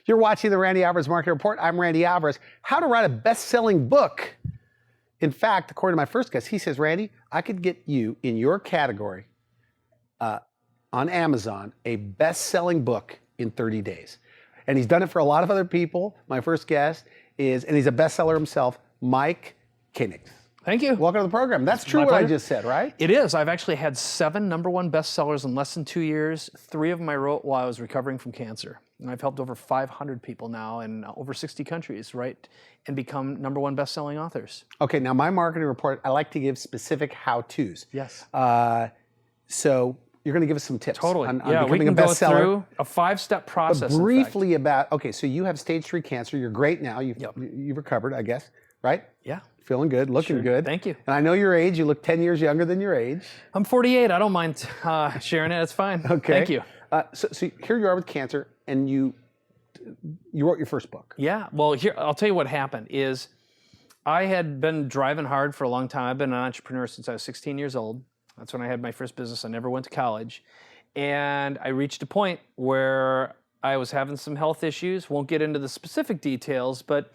You're watching the Randy Alvarez Market Report. I'm Randy Alvarez. How to write a best-selling book. In fact, according to my first guest, he says, Randy, I could get you in your category on Amazon a best-selling book in 30 days. And he's done it for a lot of other people. My first guest is, and he's a bestseller himself, Mike Koenigs. Thank you. Welcome to the program. That's true what I just said, right? It is. I've actually had 7 #1 bestsellers in less than 2 years. 3 of them I wrote while I was recovering from cancer. And I've helped over 500 people now in over 60 countries write and become #1 best-selling authors. Okay, now my marketing report, I like to give specific how-tos. Yes. So you're going to give us some tips Totally. on Yeah, we becoming can a go bestseller. through a 5-step process. But briefly about, okay, so you have stage 3 cancer. You're great now. You've recovered, I guess, right? Yeah. Feeling good, looking good. Thank you. And I know your age. You look 10 years younger than your age. I'm 48. I don't mind sharing it. It's fine. Okay. Thank you. So here you are with cancer, and you wrote your first book. Yeah. Well, here I'll tell you what happened is I had been driving hard for a long time. I've been an entrepreneur since I was 16 years old. That's when I had my first business. I never went to college. And I reached a point where I was having some health issues. Won't get into the specific details, but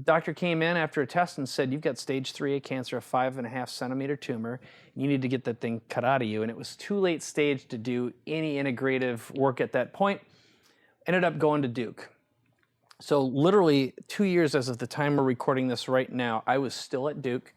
doctor came in after a test and said, you've got stage 3A cancer, a 5.5 centimeter tumor. You need to get that thing cut out of you. And it was too late stage to do any integrative work at that point. Ended up going to Duke. So literally 2 years as of the time we're recording this right now, I was still at Duke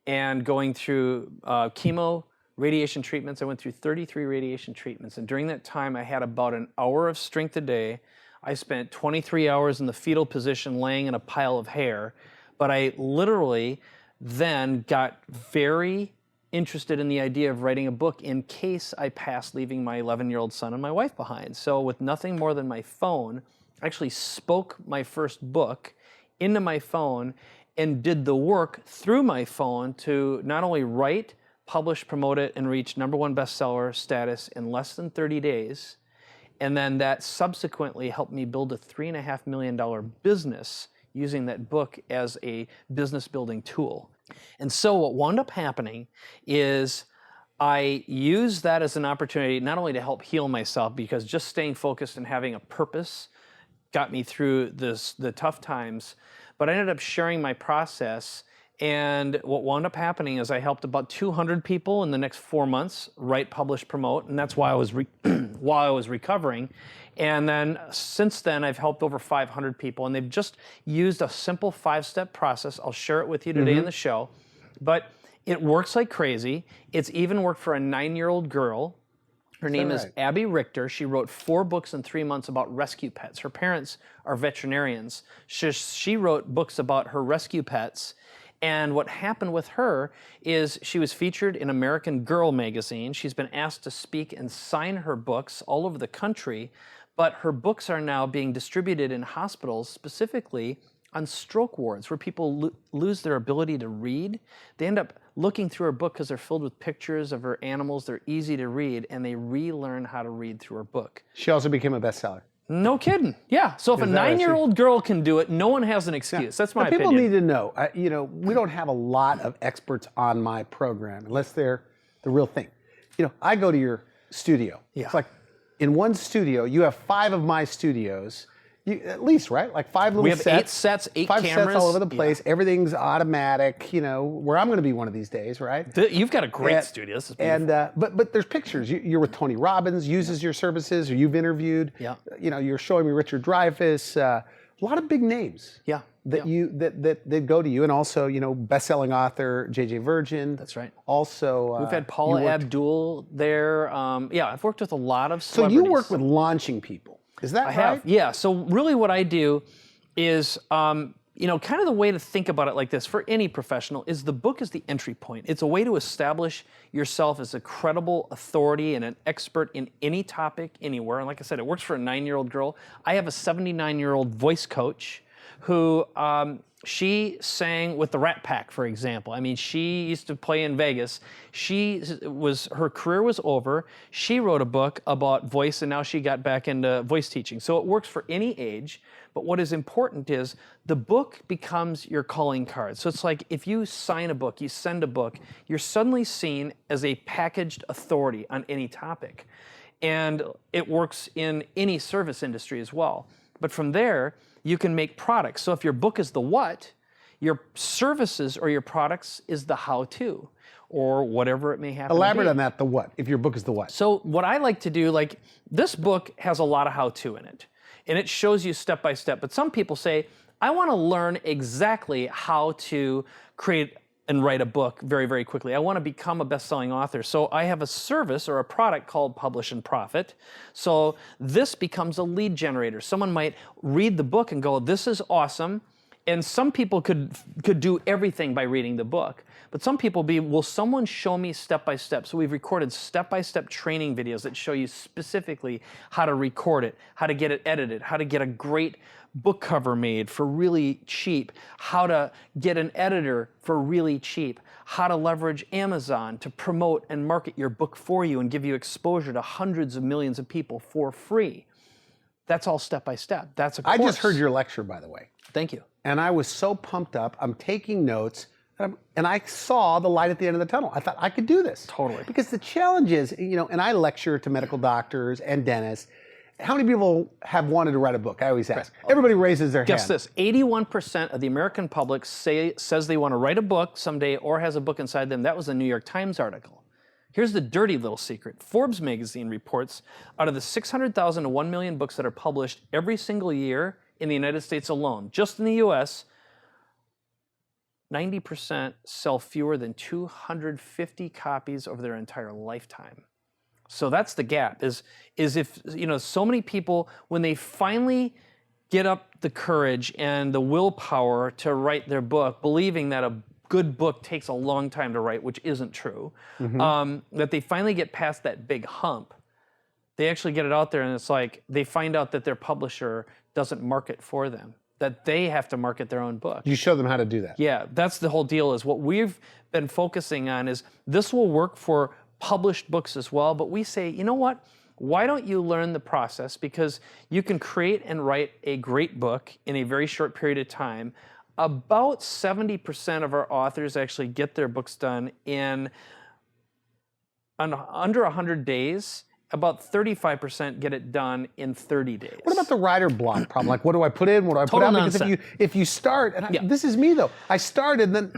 and going through chemo, radiation treatments. I went through 33 radiation treatments. And during that time, I had about an hour of strength a day. I spent 23 hours in the fetal position laying in a pile of hair, but I literally then got very interested in the idea of writing a book in case I passed, leaving my 11-year-old son and my wife behind. So with nothing more than my phone, I actually spoke my first book into my phone and did the work through my phone to not only write, publish, promote it, and reach #1 bestseller status in less than 30 days. And then that subsequently helped me build a $3.5 million business using that book as a business building tool. And so what wound up happening is I used that as an opportunity not only to help heal myself, because just staying focused and having a purpose got me through the tough times, but I ended up sharing my process. And what wound up happening is I helped about 200 people in the next 4 months write, publish, promote, and that's while I was while I was recovering. And then since then, I've helped over 500 people, and they've just used a simple 5-step process. I'll share it with you today in the show, but it works like crazy. It's even worked for a 9-year-old girl. Her name is Abby Richter. She wrote 4 books in 3 months about rescue pets. Her parents are veterinarians. She wrote books about her rescue pets. And what happened with her is she was featured in American Girl magazine. She's been asked to speak and sign her books all over the country, but her books are now being distributed in hospitals, specifically on stroke wards, where people lose their ability to read. They end up looking through her book because they're filled with pictures of her animals. They're easy to read, and they relearn how to read through her book. She also became a bestseller. No kidding. Yeah. So if a 9-year-old girl can do it, no one has an excuse. That's my opinion. People need to know. We don't have a lot of experts on my program unless they're the real thing. I go to your studio. Yeah. It's like in one studio, you have 5 of my studios. At least, right? Like 5 little sets. We have 8 sets, 8 5 cameras. sets all over the place. Yeah. Everything's automatic, where I'm going to be one of these days, right? You've got a great studio. This is beautiful. But there's pictures. You're with Tony Robbins, uses your services, or you've interviewed. Yeah. You're showing me Richard Dreyfuss. A lot of big names. Yeah. That go to you, and also best-selling author J.J. Virgin. That's right. Also, we've had Paula Abdul there. I've worked with a lot of celebrities. So you work with launching people. Is that right? I have, yeah. So really what I do is, kind of the way to think about it like this for any professional is the book is the entry point. It's a way to establish yourself as a credible authority and an expert in any topic, anywhere. And like I said, it works for a 9-year-old girl. I have a 79-year-old voice coach who she sang with the Rat Pack, for example. I mean, she used to play in Vegas. Her career was over. She wrote a book about voice, and now she got back into voice teaching. So it works for any age. But what is important is the book becomes your calling card. So it's like if you sign a book, you send a book, you're suddenly seen as a packaged authority on any topic. And it works in any service industry as well. But from there, you can make products. So if your book is the what, your services or your products is the how-to, or whatever it may happen to be. Elaborate on that, the what, if your book is the what. So what I like to do, like this book has a lot of how-to in it, and it shows you step by step. But some people say, I want to learn exactly how to create and write a book very, very quickly. I want to become a best-selling author. So I have a service or a product called Publish and Profit. So this becomes a lead generator. Someone might read the book and go, this is awesome. And some people could do everything by reading the book. But some people will someone show me step by step? So we've recorded step-by-step training videos that show you specifically how to record it, how to get it edited, how to get a great book cover made for really cheap, how to get an editor for really cheap, how to leverage Amazon to promote and market your book for you and give you exposure to hundreds of millions of people for free. That's all step by step. That's a course. I just heard your lecture, by the way. Thank you. And I was so pumped up. I'm taking notes, and I saw the light at the end of the tunnel. I thought I could do this. Totally. Because the challenge is, and I lecture to medical doctors and dentists. How many people have wanted to write a book? I always ask. Everybody raises their hand. Guess this, 81% of the American public says they want to write a book someday or has a book inside them. That was a New York Times article. Here's the dirty little secret. Forbes magazine reports out of the 600,000 to 1 million books that are published every single year in the United States alone, just in the US, 90% sell fewer than 250 copies over their entire lifetime. So that's the gap, is if, so many people, when they finally get up the courage and the willpower to write their book, believing that a good book takes a long time to write, which isn't true, that they finally get past that big hump, they actually get it out there and it's like they find out that their publisher doesn't market for them, that they have to market their own book. You show them how to do that. Yeah, that's the whole deal, is what we've been focusing on is this will work for published books as well, but we say, you know what? Why don't you learn the process? Because you can create and write a great book in a very short period of time. About 70% of our authors actually get their books done in under 100 days. About 35% get it done in 30 days. What about the writer block problem? Like, what do I put in? What do I put out? Because if you start, and this is me though, I started, then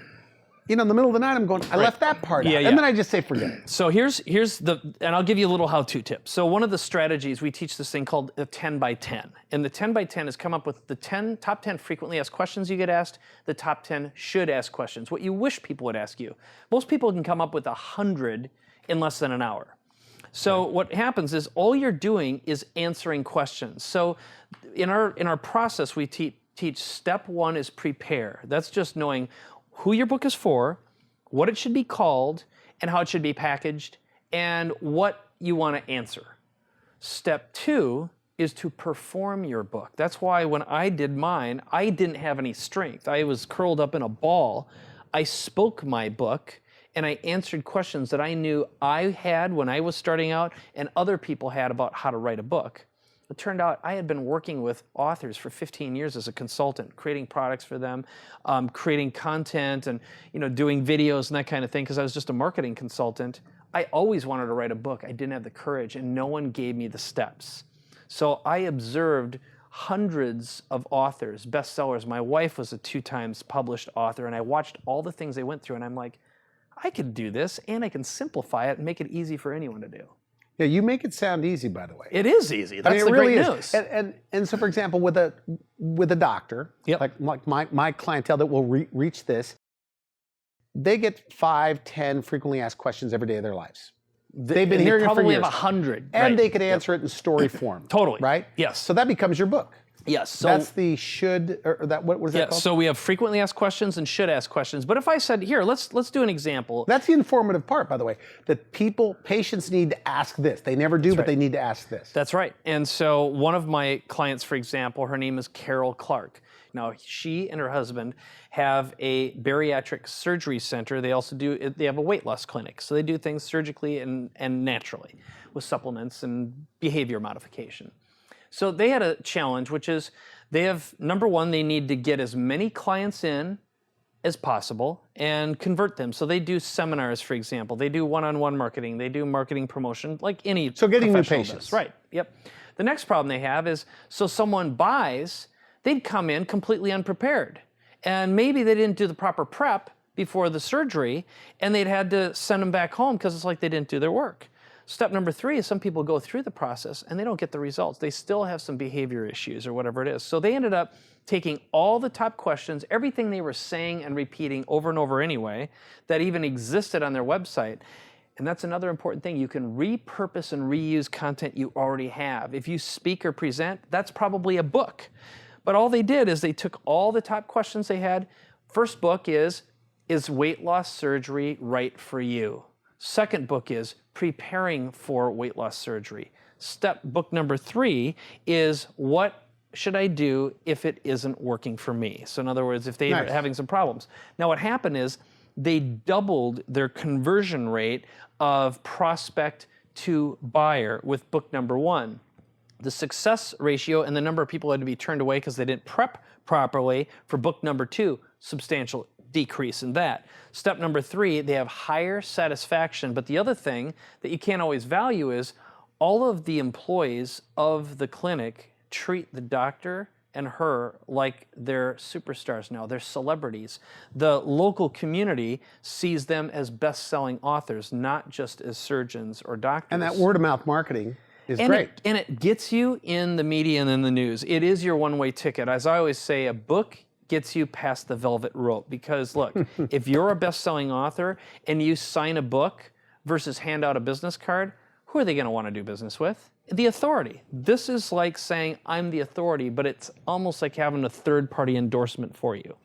in the middle of the night, I'm going, I left that part out. And then I just say, forget it. So here's and I'll give you a little how-to tip. So one of the strategies, we teach this thing called the 10 by 10. And the 10 by 10 is come up with the top 10 frequently asked questions you get asked, the top 10 should ask questions, what you wish people would ask you. Most people can come up with 100 in less than an hour. So what happens is all you're doing is answering questions. So in our process, we teach step one is prepare. That's just knowing who your book is for, what it should be called, and how it should be packaged, and what you want to answer. Step two is to perform your book. That's why when I did mine, I didn't have any strength. I was curled up in a ball. I spoke my book, and I answered questions that I knew I had when I was starting out and other people had about how to write a book. It turned out I had been working with authors for 15 years as a consultant, creating products for them, creating content and doing videos and that kind of thing because I was just a marketing consultant. I always wanted to write a book. I didn't have the courage and no one gave me the steps. So I observed hundreds of authors, bestsellers. My wife was a 2 times published author and I watched all the things they went through and I'm like, I could do this and I can simplify it and make it easy for anyone to do. Yeah, you make it sound easy, by the way. It is easy. That's the really great news. And so, for example, with a doctor, like my clientele that will reach this, they get 5, 10 frequently asked questions every day of their lives. They've been hearing it for years. Probably have 100. And they could answer it in story form. Totally. Right? Yes. So that becomes your book. Yes. So that's the should, or that, what is that called? So we have frequently asked questions and should ask questions. But if I said, here, let's do an example. That's the informative part, by the way, that patients need to ask this. They never do, but they need to ask this. That's right. And so one of my clients, for example, her name is Carol Clark. Now, she and her husband have a bariatric surgery center. They also they have a weight loss clinic. So they do things surgically and naturally with supplements and behavior modification. So they had a challenge, which is they have, number one, they need to get as many clients in as possible and convert them. So they do seminars, for example. They do one-on-one marketing. They do marketing promotion, like any So getting new professional patients. does. Right, yep. The next problem they have is, so someone buys, they'd come in completely unprepared. And maybe they didn't do the proper prep before the surgery, and they'd had to send them back home because it's like they didn't do their work. Step number 3 is some people go through the process and they don't get the results. They still have some behavior issues or whatever it is. So they ended up taking all the top questions, everything they were saying and repeating over and over anyway, that even existed on their website. And that's another important thing. You can repurpose and reuse content you already have. If you speak or present, that's probably a book. But all they did is they took all the top questions they had. First book is weight loss surgery right for you? Second book is preparing for weight loss surgery. Book number 3 is what should I do if it isn't working for me? So in other words, if they're having some problems. Now what happened is they doubled their conversion rate of prospect to buyer with book number 1. The success ratio and the number of people who had to be turned away because they didn't prep properly for book number 2, substantial decrease in that. Step number 3, they have higher satisfaction. But the other thing that you can't always value is all of the employees of the clinic treat the doctor and her like they're superstars now. They're celebrities. The local community sees them as best-selling authors, not just as surgeons or doctors. And that word-of-mouth marketing is great. And it gets you in the media and in the news. It is your one-way ticket. As I always say, a book gets you past the velvet rope. Because look, if you're a best-selling author and you sign a book versus hand out a business card, who are they going to want to do business with? The authority. This is like saying, I'm the authority, but it's almost like having a third-party endorsement for you.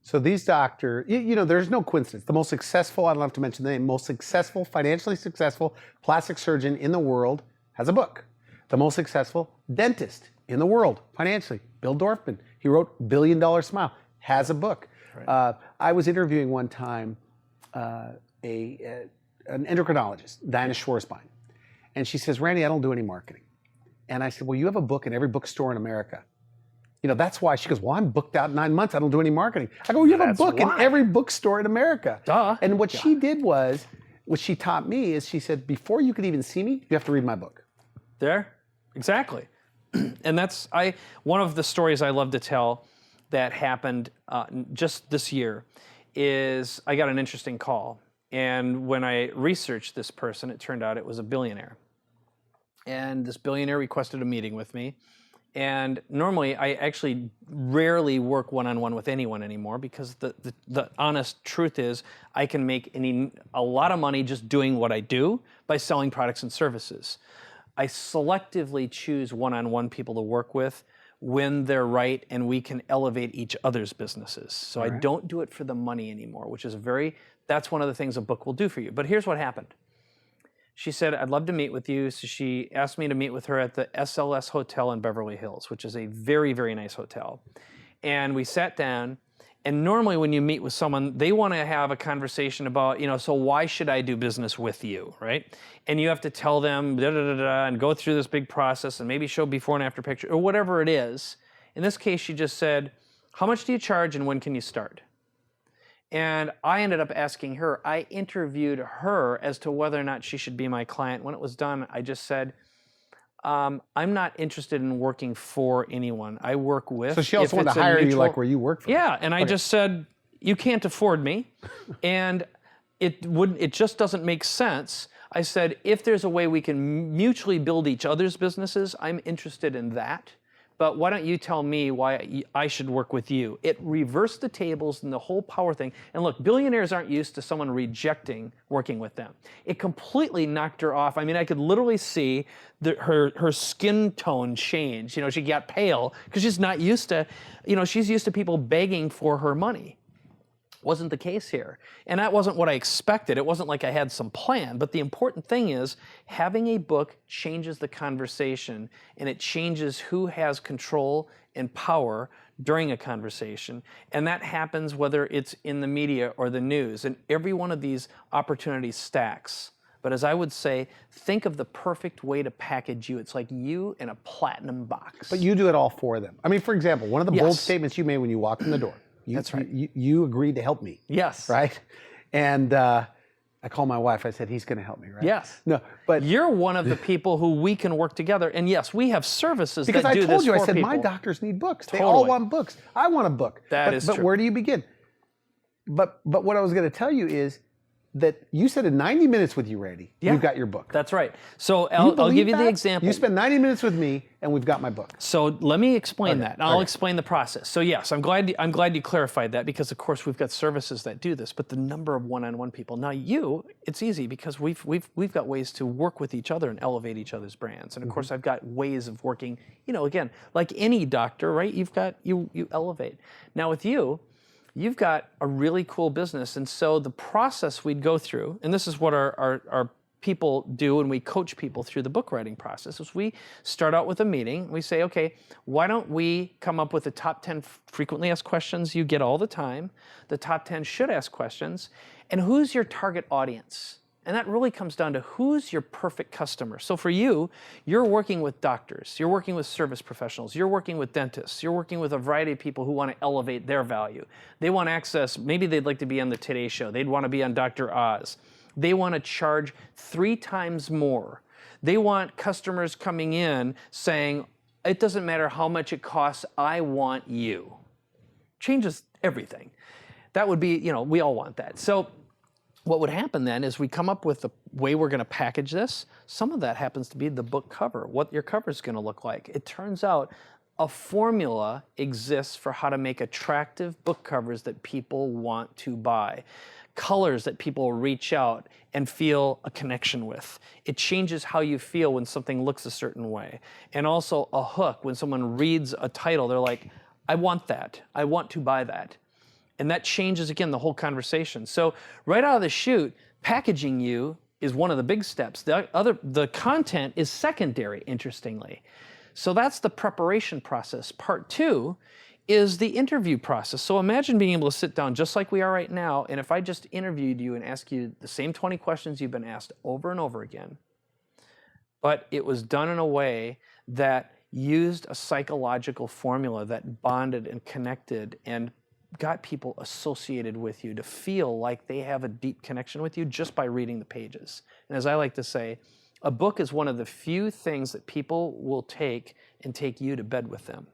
So these doctors, there's no coincidence. The most successful, I don't have to mention the name, most successful, financially successful plastic surgeon in the world has a book. The most successful dentist in the world, financially, Bill Dorfman, he wrote $1 Billion Smile, has a book. Right. I was interviewing one time an endocrinologist, Diana Schwarzbein, and she says, Randy, I don't do any marketing. And I said, well, you have a book in every bookstore in America. That's why. She goes, well, I'm booked out 9 months. I don't do any marketing. I go, well, you have a book in every bookstore in America. Duh. And what she did was, what she taught me is she said, before you could even see me, you have to read my book. There, exactly. And that's one of the stories I love to tell that happened just this year is I got an interesting call. And when I researched this person, it turned out it was a billionaire. And this billionaire requested a meeting with me. And normally, I actually rarely work one-on-one with anyone anymore because the honest truth is I can make a lot of money just doing what I do by selling products and services. I selectively choose one-on-one people to work with when they're right and we can elevate each other's businesses. So I don't do it for the money anymore, which is that's one of the things a book will do for you. But here's what happened. She said, I'd love to meet with you. So she asked me to meet with her at the SLS Hotel in Beverly Hills, which is a very, very nice hotel. And we sat down. And normally when you meet with someone, they want to have a conversation about, so why should I do business with you, right? And you have to tell them, and go through this big process and maybe show before and after picture or whatever it is. In this case, she just said, how much do you charge and when can you start? And I ended up asking her, I interviewed her as to whether or not she should be my client. When it was done, I just said, I'm not interested in working for anyone. I work with. So she also wanted to hire you like where you work for. Yeah, and I just said, you can't afford me. And it just doesn't make sense. I said, if there's a way we can mutually build each other's businesses, I'm interested in that. But why don't you tell me why I should work with you? It reversed the tables and the whole power thing. And look, billionaires aren't used to someone rejecting working with them. It completely knocked her off. I mean, I could literally see her skin tone change. She got pale because she's not used to, she's used to people begging for her money. Wasn't the case here. And that wasn't what I expected. It wasn't like I had some plan. But the important thing is having a book changes the conversation and it changes who has control and power during a conversation. And that happens whether it's in the media or the news. And every one of these opportunities stacks. But as I would say, think of the perfect way to package you. It's like you in a platinum box. But you do it all for them. I mean, for example, one of the bold statements you made when you walked in the door. That's right. You agreed to help me. Yes. Right? And I called my wife. I said, he's going to help me, right? Yes. No, but You're one of the people who we can work together. And yes, we have services because that do I this told you, I for said, people. my doctors need books. They all want books. I want a book. That is but true. where do you begin? But what I was going to tell you is that you said in 90 minutes with you, Randy, you've got your book. That's right. So I'll give you the example. You spend 90 minutes with me, and we've got my book. So let me explain that. I'll explain the process. So yes, I'm glad you clarified that, because of course we've got services that do this, but the number of one-on-one people. Now it's easy because we've got ways to work with each other and elevate each other's brands. And of course I've got ways of working, again, like any doctor, right? You elevate. Now with you've got a really cool business. And so the process we'd go through, and this is what our people do when we coach people through the book writing process, is we start out with a meeting. We say, okay, why don't we come up with the top 10 frequently asked questions you get all the time, the top 10 should ask questions, and who's your target audience? And that really comes down to who's your perfect customer. So for you're working with doctors, you're working with service professionals, you're working with dentists, you're working with a variety of people who want to elevate their value. They want access, maybe they'd like to be on the Today Show, they'd want to be on Dr. Oz. They want to charge 3 times more. They want customers coming in saying, it doesn't matter how much it costs, I want you. Changes everything. That would be, we all want that. So what would happen then is we come up with the way we're going to package this. Some of that happens to be the book cover, what your cover is going to look like. It turns out a formula exists for how to make attractive book covers that people want to buy. Colors that people reach out and feel a connection with. It changes how you feel when something looks a certain way. And also a hook, when someone reads a title, they're like, I want that. I want to buy that. And that changes, again, the whole conversation. So right out of the chute, packaging you is one of the big steps. The content is secondary, interestingly. So that's the preparation process. Part 2 is the interview process. So imagine being able to sit down just like we are right now, and if I just interviewed you and asked you the same 20 questions you've been asked over and over again, but it was done in a way that used a psychological formula that bonded and connected and got people associated with you to feel like they have a deep connection with you just by reading the pages. And as I like to say, a book is one of the few things that people will take and take you to bed with them.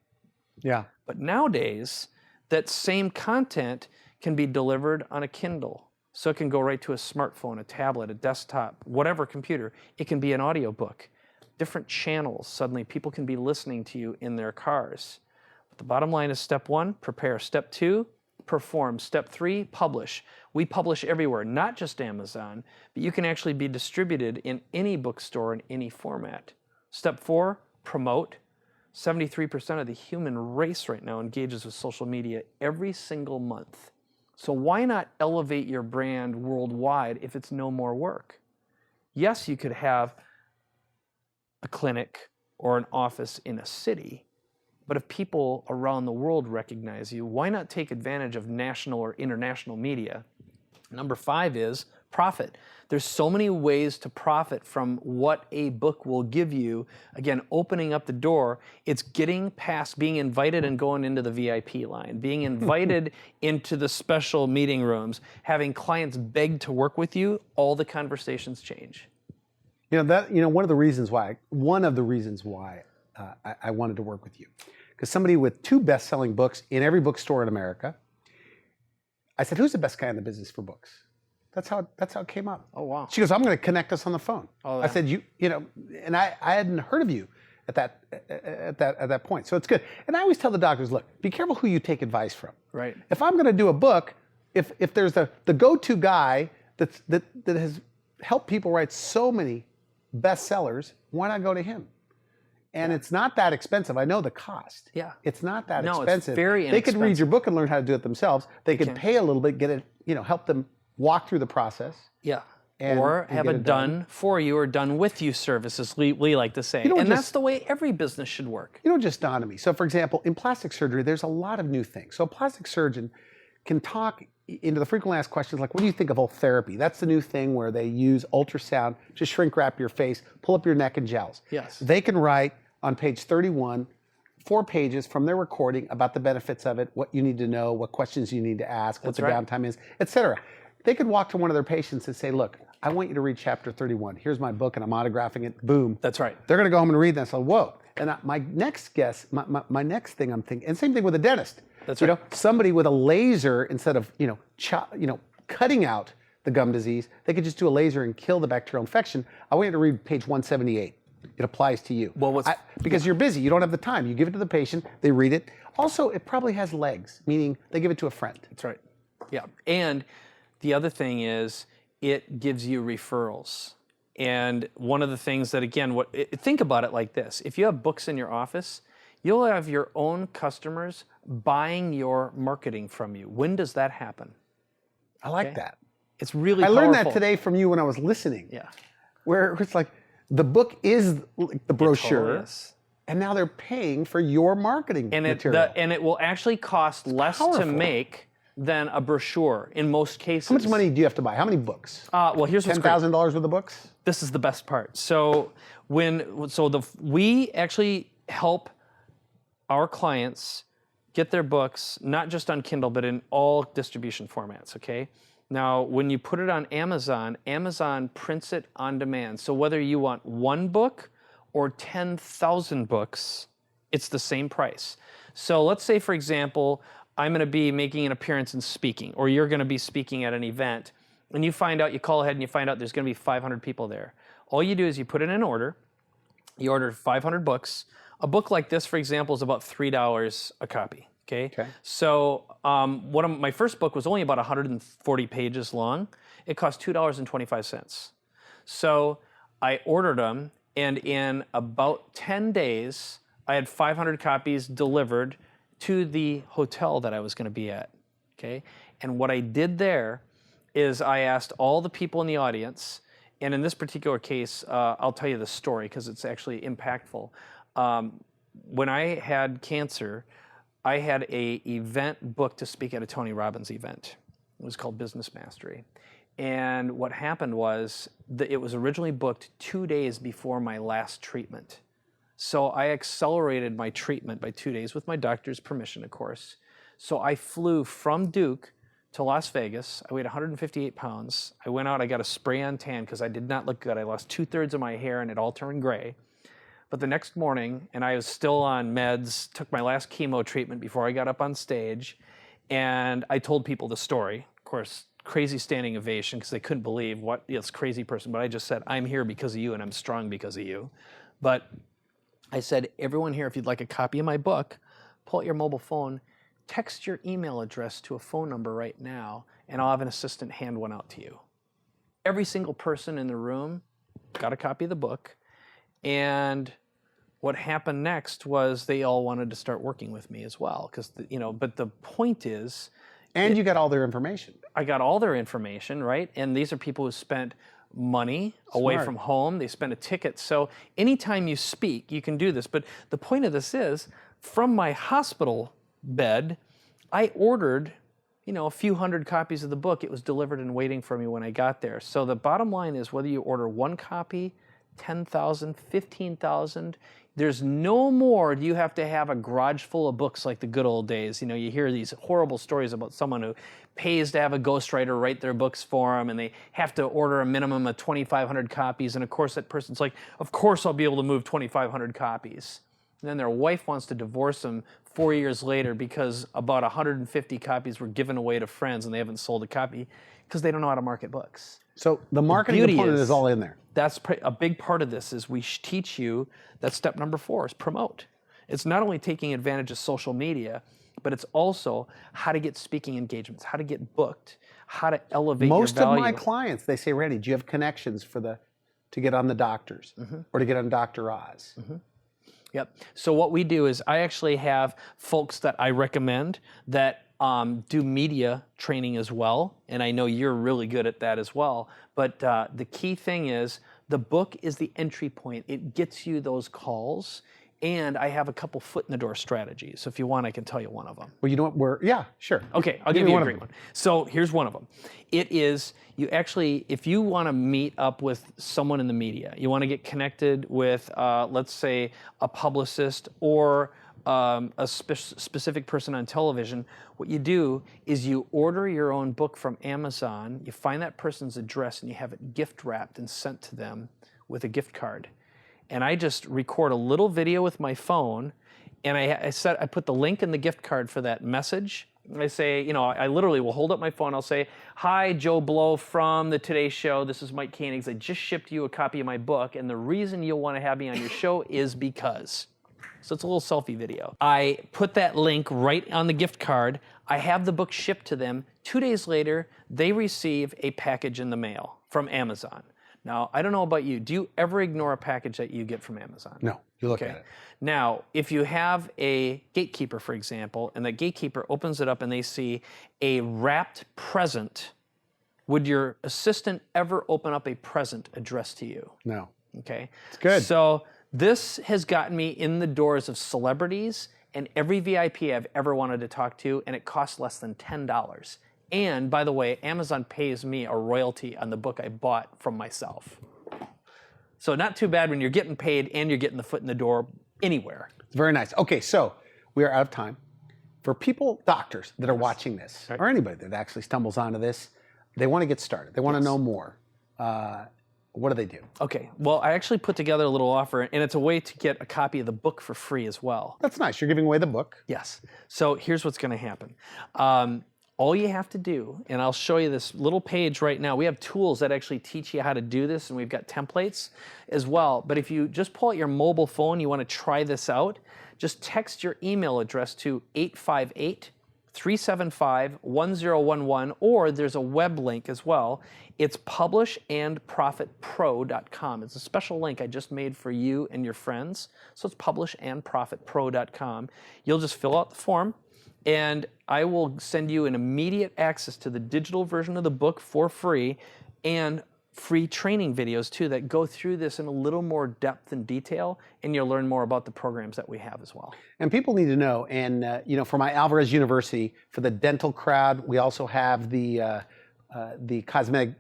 Yeah. But nowadays, that same content can be delivered on a Kindle. So it can go right to a smartphone, a tablet, a desktop, whatever computer. It can be an audiobook. Different channels. Suddenly people can be listening to you in their cars. But the bottom line is step 1, prepare. Step 2, perform. Step 3, publish. We publish everywhere, not just Amazon, but you can actually be distributed in any bookstore in any format. Step 4, promote. 73% of the human race right now engages with social media every single month. So why not elevate your brand worldwide if it's no more work? Yes, you could have a clinic or an office in a city, but if people around the world recognize you, why not take advantage of national or international media? Number 5 is profit. There's so many ways to profit from what a book will give you. Again, opening up the door, it's getting past being invited and going into the VIP line, being invited into the special meeting rooms, having clients beg to work with you, all the conversations change. One of the reasons why I wanted to work with you, because somebody with 2 best-selling books in every bookstore in America, I said, who's the best guy in the business for books? That's how it came up. Oh, wow. She goes, I'm going to connect us on the phone. Oh, yeah. I said, and I hadn't heard of you at that point. So it's good. And I always tell the doctors, look, be careful who you take advice from. Right. If I'm going to do a book, if there's the go-to guy that has helped people write so many bestsellers, why not go to him? And it's not that expensive. I know the cost. Yeah. It's not that No, expensive. it's very They could read inexpensive. your book and learn how to do it themselves. They could pay a little bit, get it, help them walk through the process. Yeah. And have get a it done for you or done with you service, as we like to say. And that's the way every business should work. Just dawned on me. So for example, in plastic surgery, there's a lot of new things. So a plastic surgeon can talk into the frequently asked questions like, what do you think of therapy? That's the new thing where they use ultrasound to shrink wrap your face, pull up your neck in gels. Yes. They can write on page 31, 4 pages from their recording about the benefits of it, what you need to know, what questions you need to ask, what the downtime is, etc. They could walk to one of their patients and say, look, I want you to read chapter 31. Here's my book, and I'm autographing it. Boom. That's right. They're going to go home and read that. So, whoa. And my next guess, my next thing I'm thinking, and same thing with a dentist. That's right. right. Somebody with a laser, instead of cutting out the gum disease, they could just do a laser and kill the bacterial infection. I want you to read page 178. It applies to you. Well, because you're busy, you don't have the time. You give it to the patient, they read it. Also, it probably has legs, meaning they give it to a friend. That's right. Yeah. And the other thing is, it gives you referrals. And one of the things that, again, think about it like this. If you have books in your office, you'll have your own customers buying your marketing from you. When does that happen? I like that. It's really I powerful. learned that today from you when I was listening. Yeah. Where it's like, the book is the brochure, totally is. And now they're paying for your marketing material. And it will actually cost less to make than a brochure in most cases. How much money do you have to buy? How many books? Well, here's what's great. $10,000 worth of books? This is the best part. So we actually help our clients get their books not just on Kindle but in all distribution formats. Okay. Now, when you put it on Amazon, Amazon prints it on demand. So whether you want one book or 10,000 books, it's the same price. So let's say, for example, I'm going to be making an appearance and speaking, or you're going to be speaking at an event, and you call ahead and you find out there's going to be 500 people there. All you do is you put in an order. You order 500 books. A book like this, for example, is about $3 a copy. Okay. So my first book was only about 140 pages long. It cost $2.25. So I ordered them, and in about 10 days, I had 500 copies delivered to the hotel that I was going to be at. Okay. And what I did there is I asked all the people in the audience, and in this particular case, I'll tell you the story because it's actually impactful. When I had cancer, I had an event booked to speak at a Tony Robbins event. It was called Business Mastery. And what happened was that it was originally booked 2 days before my last treatment. So I accelerated my treatment by 2 days with my doctor's permission, of course. So I flew from Duke to Las Vegas. I weighed 158 pounds. I went out, I got a spray-on tan because I did not look good. I lost 2/3 of my hair and it all turned gray. But the next morning, and I was still on meds, took my last chemo treatment before I got up on stage, and I told people the story. Of course, crazy standing ovation because they couldn't believe this crazy person. But I just said, I'm here because of you, and I'm strong because of you. But I said, everyone here, if you'd like a copy of my book, pull out your mobile phone, text your email address to a phone number right now, and I'll have an assistant hand one out to you. Every single person in the room got a copy of the book, and what happened next was they all wanted to start working with me as well, but the point is... And you got all their information. I got all their information, right? And these are people who spent money away from home. They spent a ticket. So anytime you speak, you can do this. But the point of this is, from my hospital bed, I ordered, a few hundred copies of the book. It was delivered and waiting for me when I got there. So the bottom line is, whether you order one copy, 10,000, 15,000, there's no more do you have to have a garage full of books like the good old days. You hear these horrible stories about someone who pays to have a ghostwriter write their books for them, and they have to order a minimum of 2,500 copies, and of course that person's like, of course I'll be able to move 2,500 copies. And then their wife wants to divorce them 4 years later because about 150 copies were given away to friends and they haven't sold a copy because they don't know how to market books. So the marketing component is all in there. That's a big part of this. Is we teach you that step number 4 is promote. It's not only taking advantage of social media, but it's also how to get speaking engagements, how to get booked, how to elevate your value. Most of my clients, they say, Randy, do you have connections to get on the doctors or to get on Dr. Oz? Yep. So what we do is I actually have folks that I recommend that do media training as well, and I know you're really good at that as well. But the key thing is the book is the entry point. It gets you those calls, and I have a couple foot in the door strategies. So if you want, I can tell you one of them. Well, you know what? Yeah, sure. Okay, I'll give you a great one. So here's one of them. It is, if you want to meet up with someone in the media, you want to get connected with, let's say, a publicist or a specific person on television, what you do is you order your own book from Amazon, you find that person's address, and you have it gift wrapped and sent to them with a gift card. And I just record a little video with my phone, and I put the link in the gift card for that message. I say, I literally will hold up my phone. I'll say, "Hi, Joe Blow from the Today Show. This is Mike Koenigs. I just shipped you a copy of my book, and the reason you'll want to have me on your show is because." So it's a little selfie video. I put that link right on the gift card. I have the book shipped to them. 2 days later, they receive a package in the mail from Amazon. Now, I don't know about you. Do you ever ignore a package that you get from Amazon? No, you look at it. Now, if you have a gatekeeper, for example, and the gatekeeper opens it up and they see a wrapped present, would your assistant ever open up a present addressed to you? No. Okay. It's good. So this has gotten me in the doors of celebrities and every VIP I've ever wanted to talk to, and it costs less than $10. And by the way, Amazon pays me a royalty on the book I bought from myself. So not too bad when you're getting paid and you're getting the foot in the door anywhere. It's very nice. Okay, so we are out of time. For people, doctors that are watching this, or anybody that actually stumbles onto this, they want to get started. They want to know more. What do they do? Okay, well, I actually put together a little offer, and it's a way to get a copy of the book for free as well. That's nice. You're giving away the book. Yes. So here's what's going to happen. All you have to do, and I'll show you this little page right now. We have tools that actually teach you how to do this, and we've got templates as well. But if you just pull out your mobile phone, you want to try this out, just text your email address to 858-375-1011, or there's a web link as well. It's publishandprofitpro.com. It's a special link I just made for you and your friends. So it's publishandprofitpro.com. You'll just fill out the form, and I will send you an immediate access to the digital version of the book for free, and free training videos too that go through this in a little more depth and detail, and you'll learn more about the programs that we have as well. And people need to know, and for my Alvarez University, for the dental crowd, we also have the cosmetic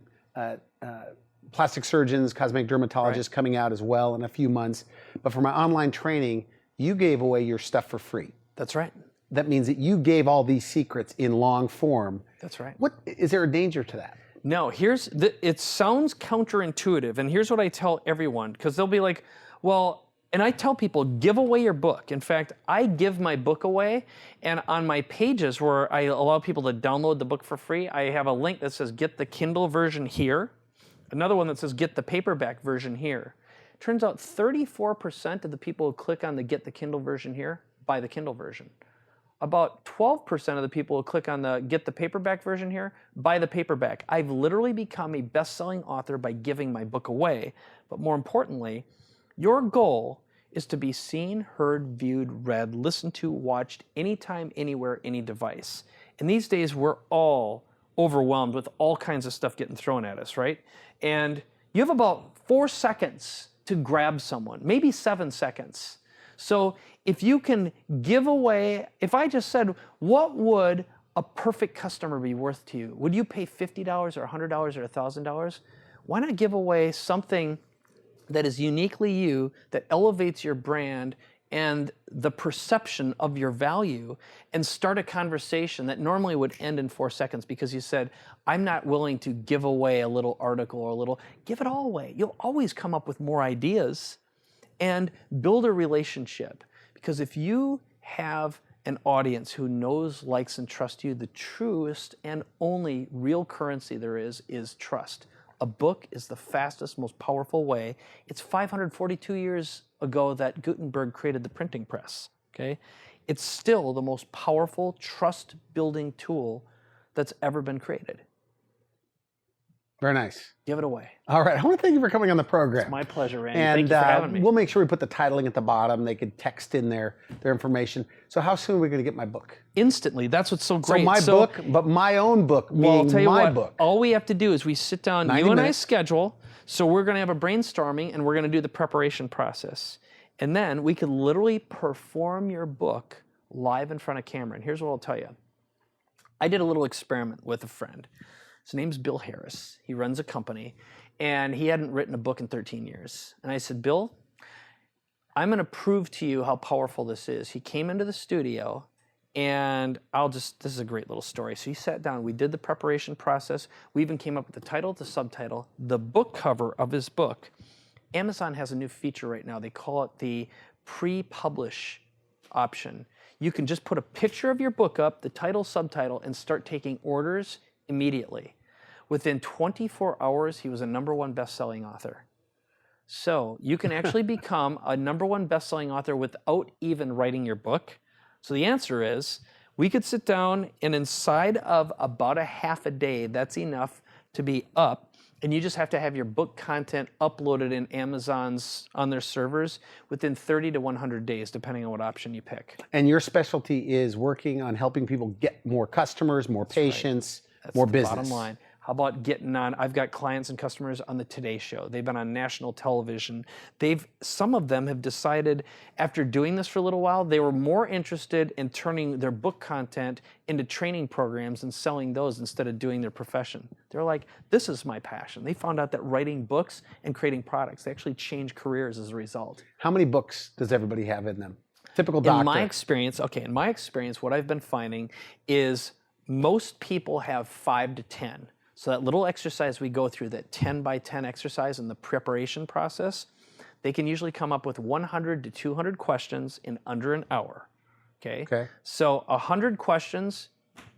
plastic surgeons, cosmetic dermatologists coming out as well in a few months. But for my online training, you gave away your stuff for free. That's right. That means that you gave all these secrets in long form. That's right. What is there a danger to that? No, it sounds counterintuitive, and here's what I tell everyone, because they'll be like, well, and I tell people, give away your book. In fact, I give my book away, and on my pages where I allow people to download the book for free, I have a link that says get the Kindle version here, another one that says get the paperback version here. Turns out 34% of the people who click on the get the Kindle version here buy the Kindle version. About 12% of the people who click on the get the paperback version here buy the paperback. I've literally become a best-selling author by giving my book away. But more importantly, your goal is to be seen, heard, viewed, read, listened to, watched anytime, anywhere, any device. And these days, we're all overwhelmed with all kinds of stuff getting thrown at us, right? And you have about 4 seconds to grab someone, maybe 7 seconds. So if you can give away, if I just said, what would a perfect customer be worth to you? Would you pay $50 or $100 or $1,000? Why not give away something that is uniquely you, that elevates your brand and the perception of your value, and start a conversation that normally would end in 4 seconds because you said, I'm not willing to give away a little article or a little, give it all away. You'll always come up with more ideas, and build a relationship. Because if you have an audience who knows, likes, and trusts you, the truest and only real currency there is trust. A book is the fastest, most powerful way. It's 542 years ago that Gutenberg created the printing press, okay? It's still the most powerful trust-building tool that's ever been created. Very nice. Give it away. All right. I want to thank you for coming on the program. It's my pleasure, Randy. And thank you for having me. We'll make sure we put the titling at the bottom. They could text in their information. So how soon are we going to get my book? Instantly. That's what's so great. So my book, but my own book, well, I'll meaning tell you my what, book. all we have to do is we sit down, 90 you and I minutes. schedule, so we're going to have a brainstorming, and we're going to do the preparation process. And then we could literally perform your book live in front of camera. And here's what I'll tell you. I did a little experiment with a friend. His name's Bill Harris. He runs a company, and he hadn't written a book in 13 years. And I said, Bill, I'm going to prove to you how powerful this is. He came into the studio, and this is a great little story. So he sat down, we did the preparation process. We even came up with the title, the subtitle, the book cover of his book. Amazon has a new feature right now. They call it the pre-publish option. You can just put a picture of your book up, the title, subtitle, and start taking orders immediately. Within 24 hours, he was a #1 best-selling author. So you can actually become a #1 best-selling author without even writing your book. So the answer is, we could sit down, and inside of about a half a day, that's enough to be up. And you just have to have your book content uploaded in Amazon's on their servers within 30 to 100 days, depending on what option you pick. And your specialty is working on helping people get more customers, more patients, more business. Bottom line. How about getting on? I've got clients and customers on the Today Show. They've been on national television. Some of them have decided, after doing this for a little while, they were more interested in turning their book content into training programs and selling those instead of doing their profession. They're like, this is my passion. They found out that writing books and creating products, they actually change careers as a result. How many books does everybody have in them? Typical doctor. In my experience, what I've been finding is most people have 5 to 10. So that little exercise we go through, that 10 by 10 exercise in the preparation process, they can usually come up with 100 to 200 questions in under an hour. Okay. So 100 questions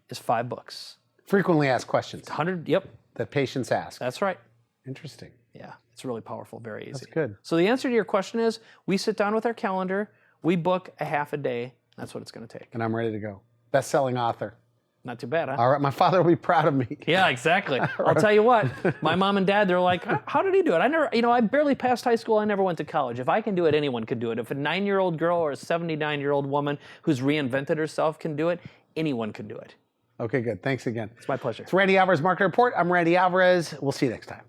is 5 books. Frequently asked questions. 100, yep. That patients ask. That's right. Interesting. Yeah, it's really powerful, very easy. That's good. So the answer to your question is, we sit down with our calendar, we book a half a day, that's what it's going to take. And I'm ready to go. Best-selling author. Not too bad, huh? All right, my father will be proud of me. Yeah, exactly. I'll tell you what, my mom and dad, they're like, how did he do it? I barely passed high school. I never went to college. If I can do it, anyone could do it. If a 9-year-old girl or a 79-year-old woman who's reinvented herself can do it, anyone can do it. Okay, good. Thanks again. It's my pleasure. It's Randy Alvarez Market Report. I'm Randy Alvarez. We'll see you next time.